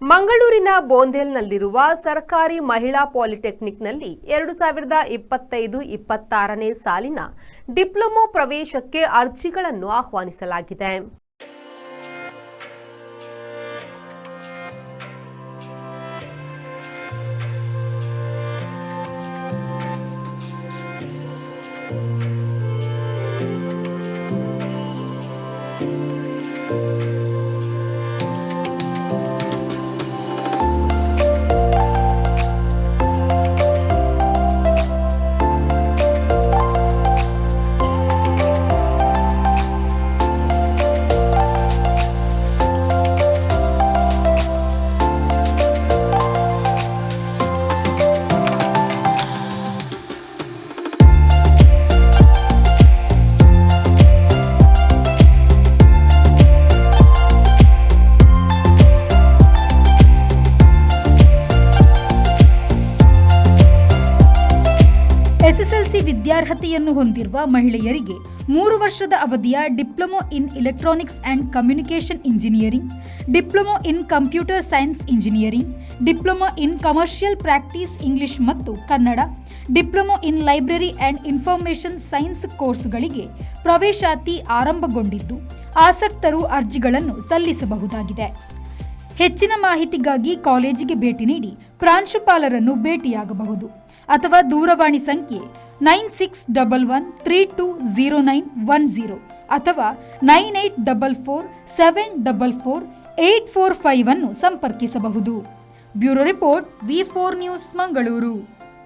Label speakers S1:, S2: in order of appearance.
S1: ಮಂಗಳೂರಿನ ಬೋಂದೇಲ್ನಲ್ಲಿರುವ ಸರ್ಕಾರಿ ಮಹಿಳಾ ಪಾಲಿಟೆಕ್ನಿಕ್ನಲ್ಲಿ 2025-26ನೇ ಸಾಲಿನ ಡಿಪ್ಲೊಮೊ ಪ್ರವೇಶಕ್ಕೆ ಅರ್ಜಿಗಳನ್ನು ಆಹ್ವಾನಿಸಲಾಗಿದೆ.
S2: ಎಸ್ಎಸ್ಎಲ್ಸಿ ವಿದ್ಯಾರ್ಹತೆಯನ್ನು ಹೊಂದಿರುವ ಮಹಿಳೆಯರಿಗೆ 3 ವರ್ಷದ ಅವಧಿಯ diploma in electronics and communication engineering, diploma in computer science engineering, diploma in commercial practice English ಮತ್ತು Kannada, diploma in library and information science ಕೋರ್ಸ್ಗಳಿಗೆ ಪ್ರವೇಶಾತಿ ಆರಂಭಗೊಂಡಿದ್ದು ಆಸಕ್ತರು ಅರ್ಜಿಗಳನ್ನು ಸಲ್ಲಿಸಬಹುದಾಗಿದೆ. ಹೆಚ್ಚಿನ ಮಾಹಿತಿಗಾಗಿ ಕಾಲೇಜಿಗೆ ಭೇಟಿ ನೀಡಿ ಪ್ರಾಂಶುಪಾಲರನ್ನು ಭೇಟಿಯಾಗಬಹುದು ಅಥವಾ ದೂರವಾಣಿ ಸಂಖ್ಯೆ 9611320910 ಅಥವಾ 9844744845 ಅನ್ನು ಸಂಪರ್ಕಿಸಬಹುದು. Bureau report V4 news Mangaluru.